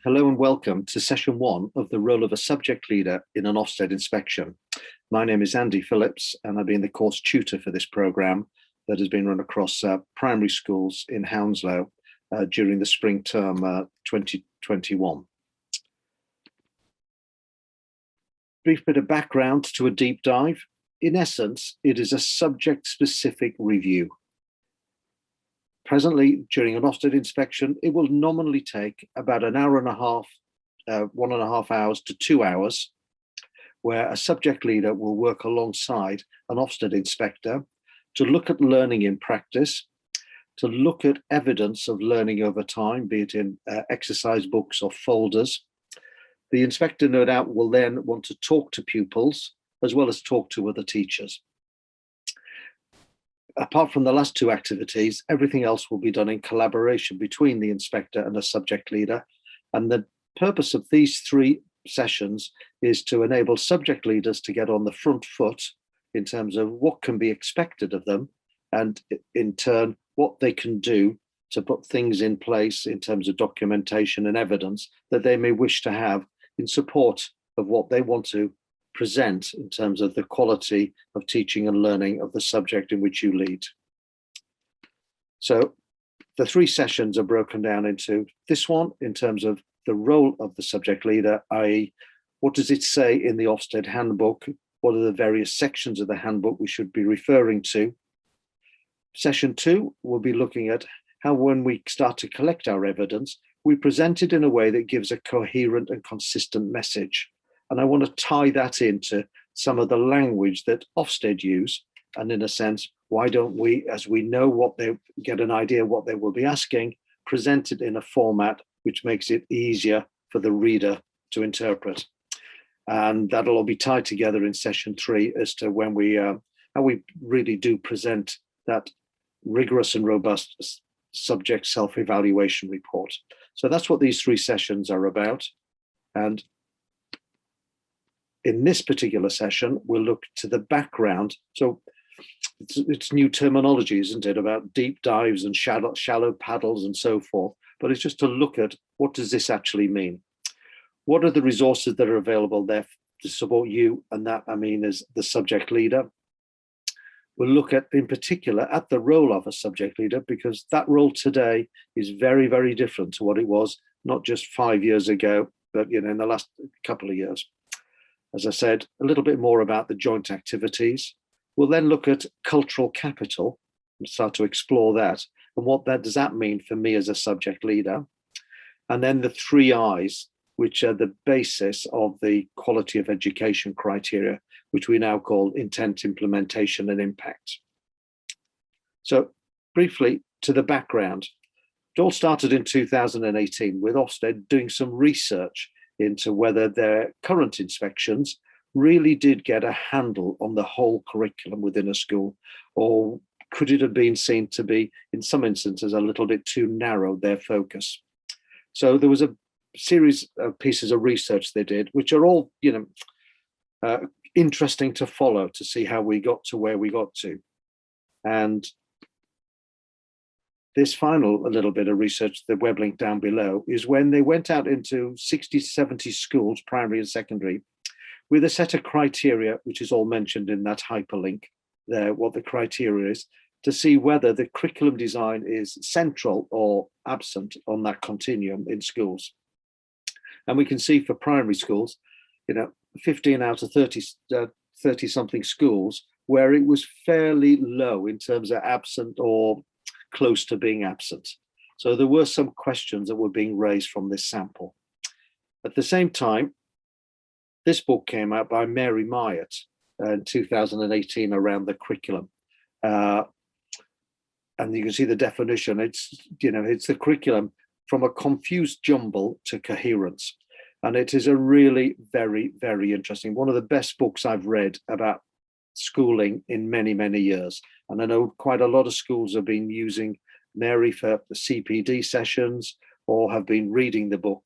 Hello and welcome to session one of the role of a subject leader in an Ofsted inspection. My name is Andy Phillips and I've been the course tutor for this programme that has been run across primary schools in Hounslow during the spring term 2021. Brief bit of background to a deep dive. In essence, it is a subject-specific review. Presently, during an Ofsted inspection, it will nominally take about an hour and a half, 1.5 hours to 2 hours, where a subject leader will work alongside an Ofsted inspector to look at learning in practice, to look at evidence of learning over time, be it in exercise books or folders. The inspector, no doubt, will then want to talk to pupils as well as talk to other teachers. Apart from the last two activities, everything else will be done in collaboration between the inspector and a subject leader. And the purpose of these three sessions is to enable subject leaders to get on the front foot in terms of what can be expected of them, and in turn, what they can do to put things in place in terms of documentation and evidence that they may wish to have in support of what they want to present in terms of the quality of teaching and learning of the subject in which you lead. So the three sessions are broken down into this one in terms of the role of the subject leader, i.e. what does it say in the Ofsted handbook? What are the various sections of the handbook we should be referring to? Session two, we'll be looking at how when we start to collect our evidence, we present it in a way that gives a coherent and consistent message. And I want to tie that into some of the language that Ofsted use. And in a sense, why don't we, as we know what they get an idea what they will be asking, present it in a format which makes it easier for the reader to interpret. And that'll all be tied together in session three as to when we, how we really do present that rigorous and robust subject self-evaluation report. So that's what these three sessions are about. And in this particular session, we'll look to the background. So it's new terminology, isn't it, about deep dives and shallow paddles and so forth. But it's just to look at what does this actually mean? What are the resources that are available there to support you? And that, I mean, is the subject leader. We'll look at, in particular, at the role of a subject leader, because that role today is very, very different to what it was, not just 5 years ago, but in the last couple of years. As I said, a little bit more about the joint activities. We'll then look at cultural capital and start to explore that and what that does that mean for me as a subject leader. And then the 3 I's, which are the basis of the quality of education criteria, which we now call intent, implementation, and impact. So briefly to the background, it all started in 2018 with Ofsted doing some research into whether their current inspections really did get a handle on the whole curriculum within a school, or could it have been seen to be, in some instances, a little bit too narrow, their focus. So there was a series of pieces of research they did, which are all, interesting to follow to see how we got to where we got to. And this final little bit of research, the web link down below, is when they went out into 60 to 70 schools, primary and secondary, with a set of criteria, which is all mentioned in that hyperlink there, what the criteria is, to see whether the curriculum design is central or absent on that continuum in schools. And we can see for primary schools, 15 out of 30 something schools where it was fairly low in terms of absent or close to being absent. So there were some questions that were being raised from this sample. At the same time, this book came out by Mary Myatt in 2018 around the curriculum. And you can see the definition. It's the curriculum from a confused jumble to coherence. And it is a really very, very interesting, one of the best books I've read about schooling in many, many years. And I know quite a lot of schools have been using Mary for the CPD sessions or have been reading the book.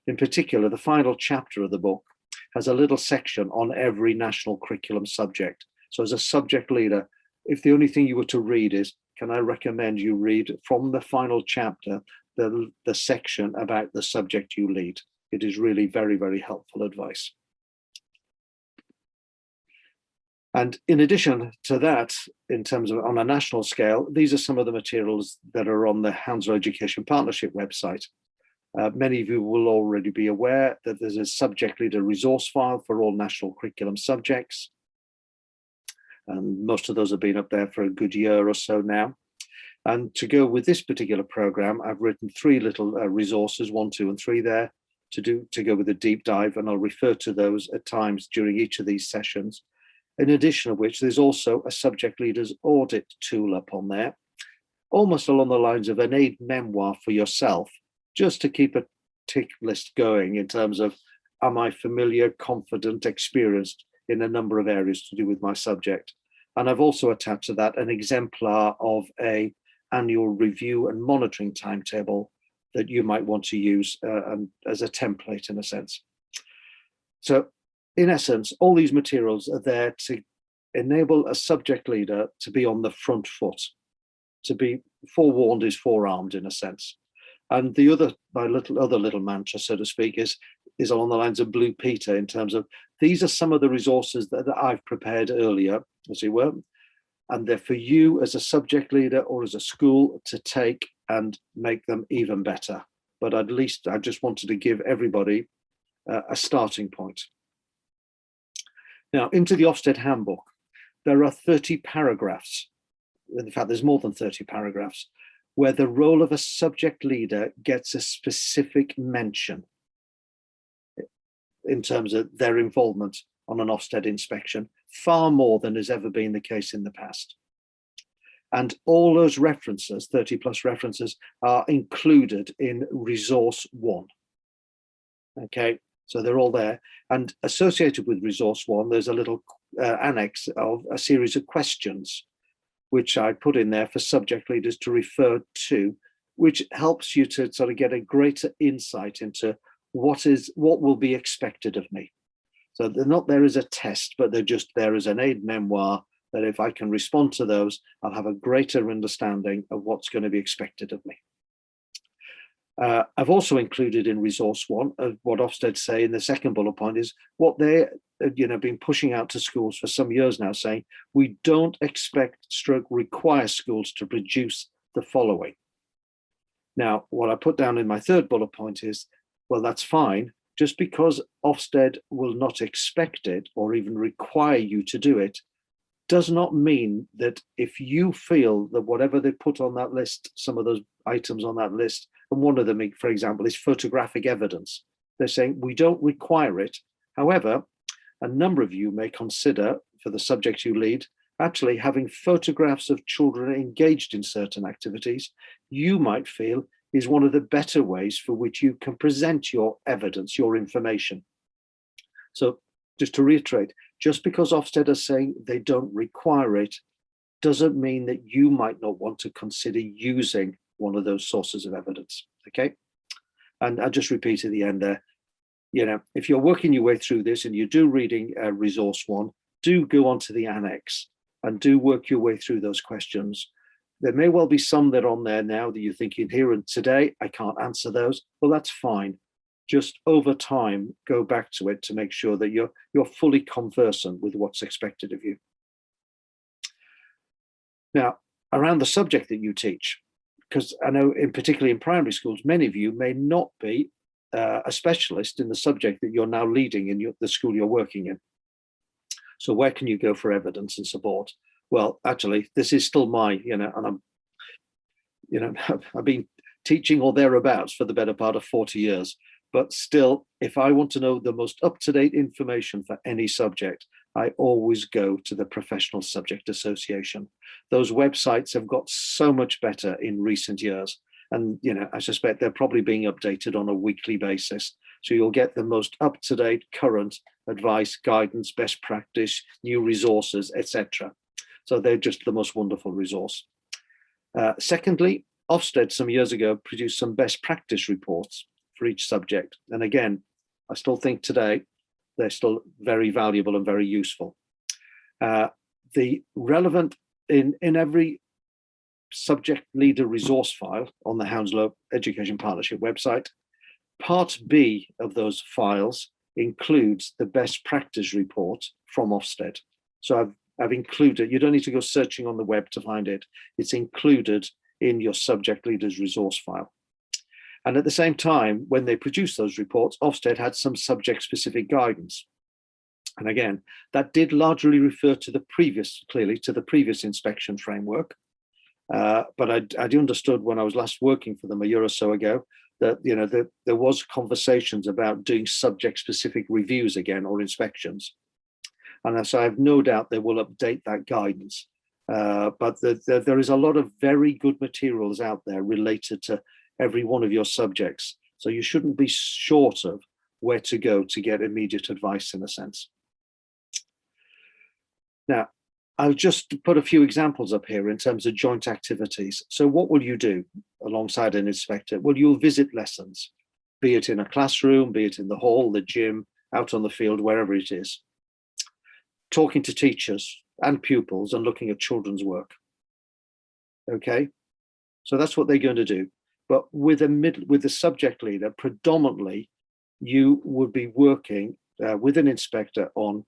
In particular, the final chapter of the book has a little section on every national curriculum subject. So as a subject leader, if the only thing you were to read is, can I recommend you read from the final chapter the section about the subject you lead. It is really very, very helpful advice. And in addition to that, in terms of on a national scale, these are some of the materials that are on the Hounslow Education Partnership website. Many of you will already be aware that there's a subject leader resource file for all national curriculum subjects. And most of those have been up there for a good year or so now. And to go with this particular program, I've written 3 little resources, 1, 2, and 3 there to go with a deep dive, and I'll refer to those at times during each of these sessions. In addition of which, there's also a subject leader's audit tool up on there, almost along the lines of an aid memoir for yourself, just to keep a tick list going in terms of, am I familiar, confident, experienced in a number of areas to do with my subject? And I've also attached to that an exemplar of an annual review and monitoring timetable that you might want to use as a template in a sense. So in essence, all these materials are there to enable a subject leader to be on the front foot, to be forewarned is forearmed in a sense. And the other, other little mantra, so to speak, is along the lines of Blue Peter, in terms of these are some of the resources that I've prepared earlier, as it were, and they're for you as a subject leader or as a school to take and make them even better. But at least I just wanted to give everybody a starting point. Now, into the Ofsted handbook, there are 30 paragraphs. In fact, there's more than 30 paragraphs where the role of a subject leader gets a specific mention in terms of their involvement on an Ofsted inspection, far more than has ever been the case in the past. And all those references, 30 plus references, are included in resource 1. Okay, so they're all there. And associated with resource 1, there's a little annex of a series of questions, which I put in there for subject leaders to refer to, which helps you to sort of get a greater insight into what will be expected of me. So they're not there as a test, but they're just there as an aid memoir, that if I can respond to those, I'll have a greater understanding of what's going to be expected of me. I've also included in resource 1 of what Ofsted say in the second bullet point is what they been pushing out to schools for some years now, saying we don't expect require schools to produce the following. Now, what I put down in my third bullet point is, well, that's fine. Just because Ofsted will not expect it or even require you to do it, does not mean that if you feel that whatever they put on that list, some of those items on that list, and one of them, for example, is photographic evidence. They're saying we don't require it. However, a number of you may consider, for the subject you lead, actually having photographs of children engaged in certain activities, you might feel is one of the better ways for which you can present your evidence, your information. So just to reiterate, just because Ofsted are saying they don't require it, doesn't mean that you might not want to consider using one of those sources of evidence, okay? And I just repeat at the end there, if you're working your way through this and you do reading resource 1, do go on to the annex and do work your way through those questions. There may well be some that are on there now that you're thinking here and today, I can't answer those. Well, that's fine. Just over time, go back to it to make sure that you're fully conversant with what's expected of you. Now, around the subject that you teach, because I know particularly in primary schools, many of you may not be a specialist in the subject that you're now leading in the school you're working in. So where can you go for evidence and support? Well, actually, this is still my, and I'm, I've been teaching or thereabouts for the better part of 40 years. But still, if I want to know the most up-to-date information for any subject, I always go to the Professional Subject Association. Those websites have got so much better in recent years. And, I suspect they're probably being updated on a weekly basis. So you'll get the most up-to-date current advice, guidance, best practice, new resources, etc. So they're just the most wonderful resource. Secondly, Ofsted some years ago produced some best practice reports for each subject. And again, I still think today they're still very valuable and very useful. The relevant in every subject leader resource file on the Hounslow Education Partnership website. Part B of those files includes the best practice report from Ofsted. So I've included, you don't need to go searching on the web to find it. It's included in your subject leaders resource file. And at the same time, when they produced those reports, Ofsted had some subject specific guidance. And again, that did largely refer to the previous, clearly to the previous inspection framework. But I'd understood when I was last working for them a year or so ago that there was conversations about doing subject-specific reviews again or inspections, and so I have no doubt they will update that guidance. But there is a lot of very good materials out there related to every one of your subjects, so you shouldn't be short of where to go to get immediate advice in a sense. Now, I'll just put a few examples up here in terms of joint activities. So what will you do alongside an inspector? Well, you'll visit lessons, be it in a classroom, be it in the hall, the gym, out on the field, wherever it is. Talking to teachers and pupils and looking at children's work. Okay, so that's what they're going to do. But with the subject leader, predominantly, you would be working with an inspector on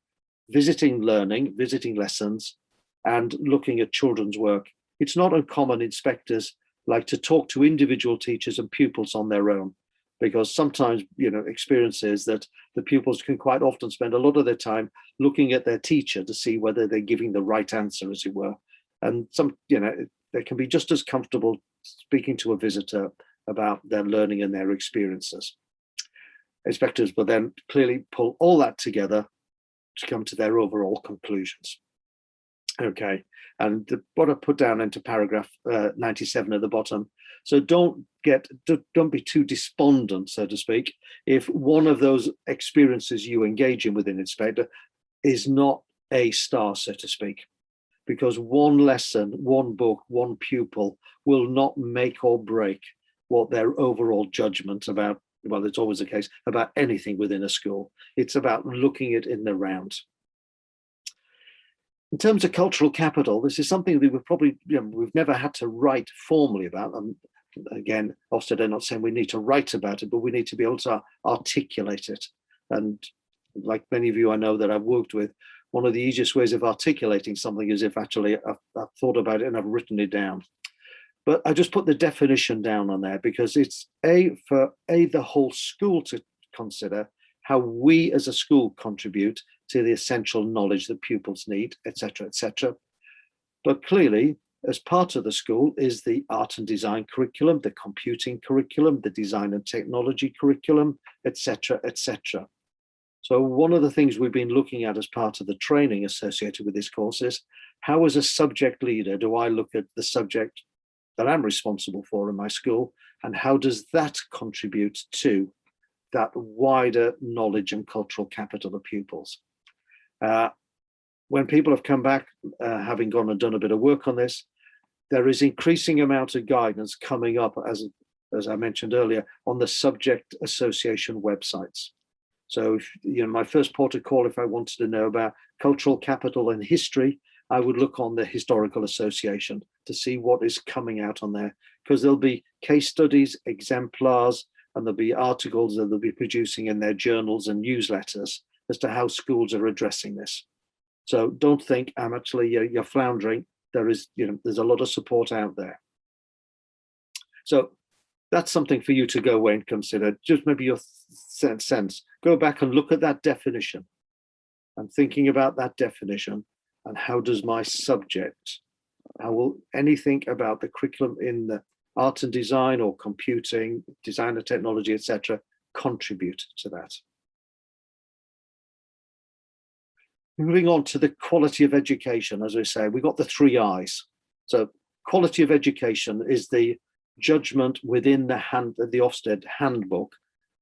visiting learning, visiting lessons, and looking at children's work. It's not uncommon inspectors like to talk to individual teachers and pupils on their own, because sometimes, experience is that the pupils can quite often spend a lot of their time looking at their teacher to see whether they're giving the right answer, as it were. And they can be just as comfortable speaking to a visitor about their learning and their experiences. Inspectors will then clearly pull all that together to come to their overall conclusions. Okay, and what I put down into paragraph 97 at the bottom. So don't be too despondent, so to speak, if one of those experiences you engage in with an inspector is not a star, so to speak, because one lesson, one book, one pupil will not make or break what their overall judgment about, well, it's always the case, about anything within a school. It's about looking at it in the round. In terms of cultural capital, this is something that we've never had to write formally about. And again, Ofsted are not saying we need to write about it, but we need to be able to articulate it. And like many of you I know that I've worked with, one of the easiest ways of articulating something is if actually I've thought about it and I've written it down. But I just put the definition down on there because it's for the whole school to consider how we as a school contribute to the essential knowledge that pupils need, etc., etc. But clearly, as part of the school is the art and design curriculum, the computing curriculum, the design and technology curriculum, etc., etc. So one of the things we've been looking at as part of the training associated with this course is how, as a subject leader, do I look at the subject that I'm responsible for in my school, and how does that contribute to that wider knowledge and cultural capital of pupils? When people have come back, having gone and done a bit of work on this, there is increasing amount of guidance coming up, as I mentioned earlier, on the subject association websites. So, my first port of call, if I wanted to know about cultural capital and history, I would look on the Historical Association to see what is coming out on there, because there'll be case studies, exemplars, and there'll be articles that they'll be producing in their journals and newsletters as to how schools are addressing this. So don't think you're floundering. There's a lot of support out there. So that's something for you to go away and consider. Just maybe your sense. Go back and look at that definition and thinking about that definition and how does my subject, how will anything about the curriculum in the art and design or computing, design and technology, etc., contribute to that. Moving on to the quality of education, as I say, we've got the 3 I's. So quality of education is the judgment within the Ofsted handbook,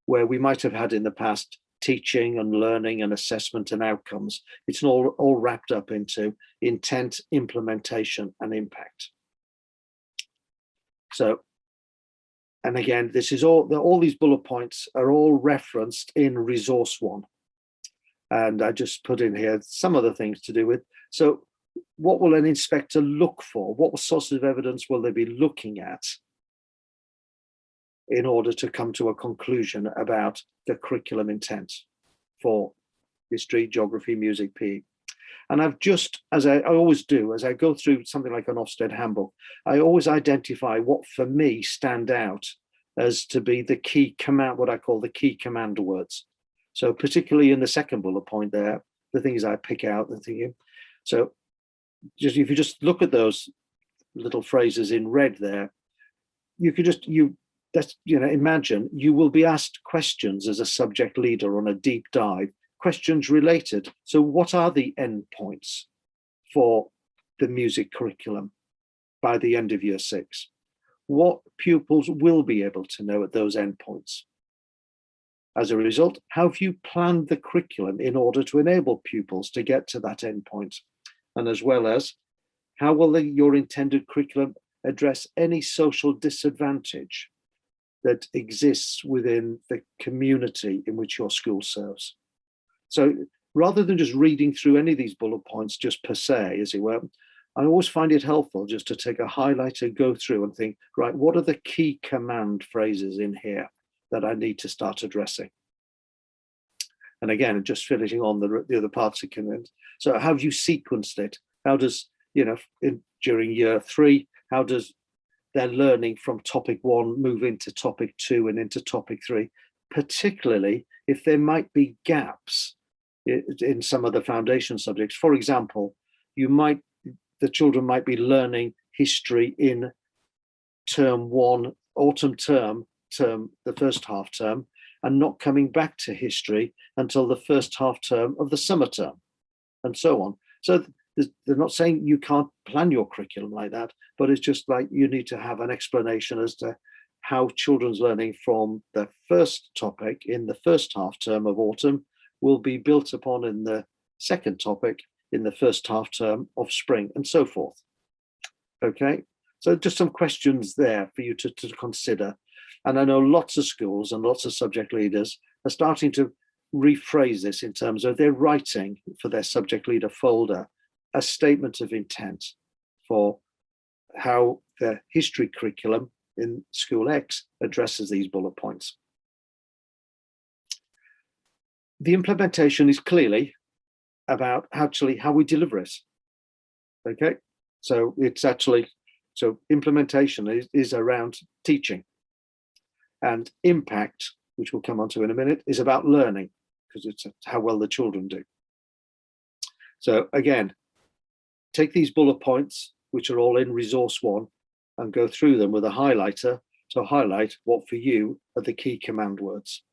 where we might have had in the past teaching and learning and assessment and outcomes. It's all wrapped up into intent, implementation, and impact. So, and again, this is all these bullet points are all referenced in resource 1. And I just put in here some of the things to do with. So what will an inspector look for? What sources of evidence will they be looking at in order to come to a conclusion about the curriculum intent for history, geography, music, PE? And I've just, as I always do, as I go through something like an Ofsted handbook, I always identify what for me stand out as to be the key command, what I call the key command words. So particularly in the second bullet point there, the things I pick out, the thing. So just if you just look at those little phrases in red there, you could just imagine you will be asked questions as a subject leader on a deep dive, questions related. So what are the endpoints for the music curriculum by the end of year 6? What pupils will be able to know at those endpoints? As a result, how have you planned the curriculum in order to enable pupils to get to that endpoint? And as well as, how will your intended curriculum address any social disadvantage that exists within the community in which your school serves? So rather than just reading through any of these bullet points just per se, as it were, I always find it helpful just to take a highlighter, go through and think, right, what are the key command phrases in here that I need to start addressing? And again, just finishing on the other parts of command. So how have you sequenced it? How does, during year 3, how does their learning from topic 1 move into topic 2 and into topic 3, particularly if there might be gaps in some of the foundation subjects? For example, the children might be learning history in term 1, autumn term, the first half term, and not coming back to history until the first half term of the summer term, and so on. So they're not saying you can't plan your curriculum like that, but it's just like you need to have an explanation as to how children's learning from the first topic in the first half term of autumn will be built upon in the second topic in the first half term of spring, and so forth. Okay, so just some questions there for you to consider. And I know lots of schools and lots of subject leaders are starting to rephrase this in terms of their writing for their subject leader folder a statement of intent for how the history curriculum in School X addresses these bullet points. The implementation is clearly about actually how we deliver it. Okay, so it's actually, so implementation is around teaching, and impact, which we'll come on to in a minute, is about learning, because it's how well the children do. So again, take these bullet points, which are all in resource 1, and go through them with a highlighter to highlight what for you are the key command words.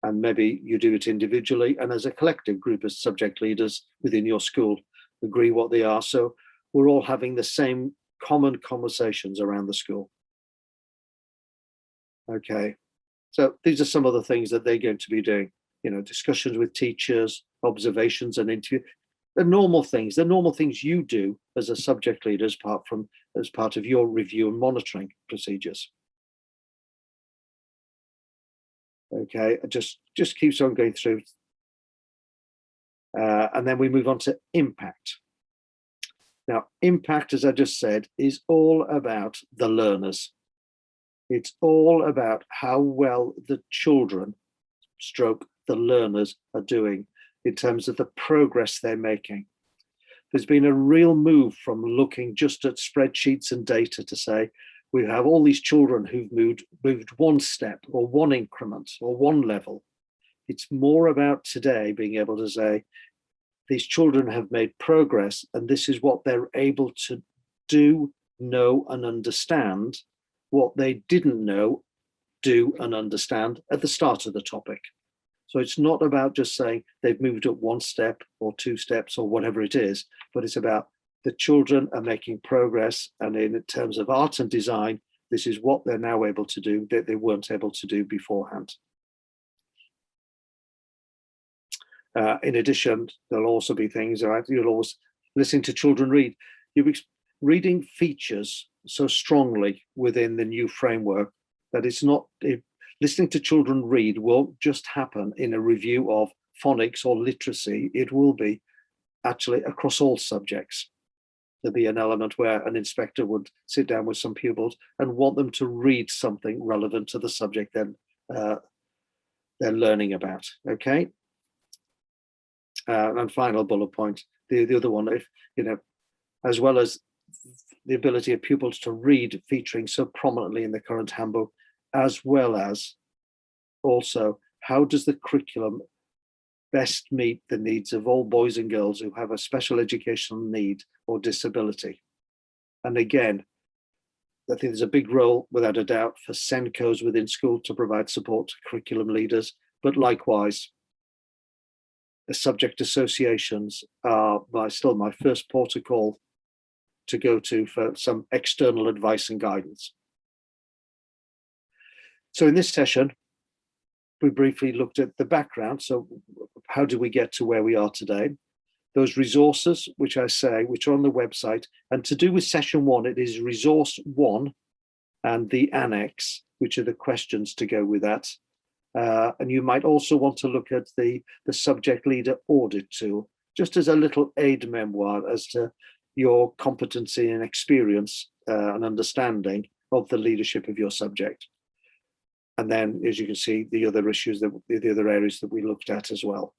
And maybe you do it individually and as a collective group of subject leaders within your school, agree what they are. So we're all having the same common conversations around the school. Okay, so these are some of the things that they're going to be doing, discussions with teachers, observations and interview, the normal things you do as a subject leader as part of your review and monitoring procedures. Okay, it just keeps on going through. And then we move on to impact. Now, impact, as I just said, is all about the learners. It's all about how well the children stroke the learners are doing in terms of the progress they're making. There's been a real move from looking just at spreadsheets and data to say, we have all these children who've moved one step or one increment or one level. It's more about today being able to say, these children have made progress and this is what they're able to do, know and understand, what they didn't know, do and understand at the start of the topic. So it's not about just saying they've moved up 1 step or 2 steps or whatever it is, but it's about the children are making progress, and in terms of art and design, this is what they're now able to do that they weren't able to do beforehand. In addition, there'll also be things, right? You'll always listen to children read. Reading features so strongly within the new framework that it's not, listening to children read won't just happen in a review of phonics or literacy. It will be actually across all subjects. there'd be an element where an inspector would sit down with some pupils and want them to read something relevant to the subject then they're learning about. Okay. And final bullet point, the other one, if as well as the ability of pupils to read featuring so prominently in the current handbook, as well as also how does the curriculum best meet the needs of all boys and girls who have a special educational need or disability. And again, I think there's a big role, without a doubt, for SENCOs within school to provide support to curriculum leaders, but likewise, the subject associations are still my first port of call to go to for some external advice and guidance. So in this session, we briefly looked at the background. So how did we get to where we are today? Those resources, which are on the website, and to do with session 1, it is resource 1 and the annex, which are the questions to go with that. And you might also want to look at the subject leader audit tool, just as a little aid memoir as to your competency and experience and understanding of the leadership of your subject. And then, as you can see, the other issues, the other areas that we looked at as well.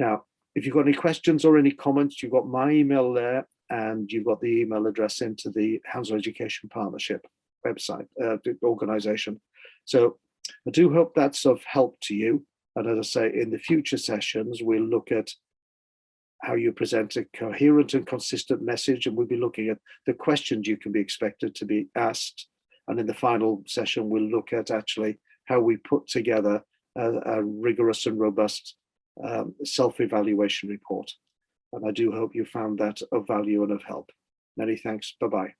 Now, if you've got any questions or any comments, you've got my email there, and you've got the email address into the Hounslow Education Partnership website, organisation. So I do hope that's of help to you. And as I say, in the future sessions, we'll look at how you present a coherent and consistent message, and we'll be looking at the questions you can be expected to be asked. And in the final session, we'll look at actually how we put together a rigorous and robust self-evaluation report. And I do hope you found that of value and of help. Many thanks. Bye-bye.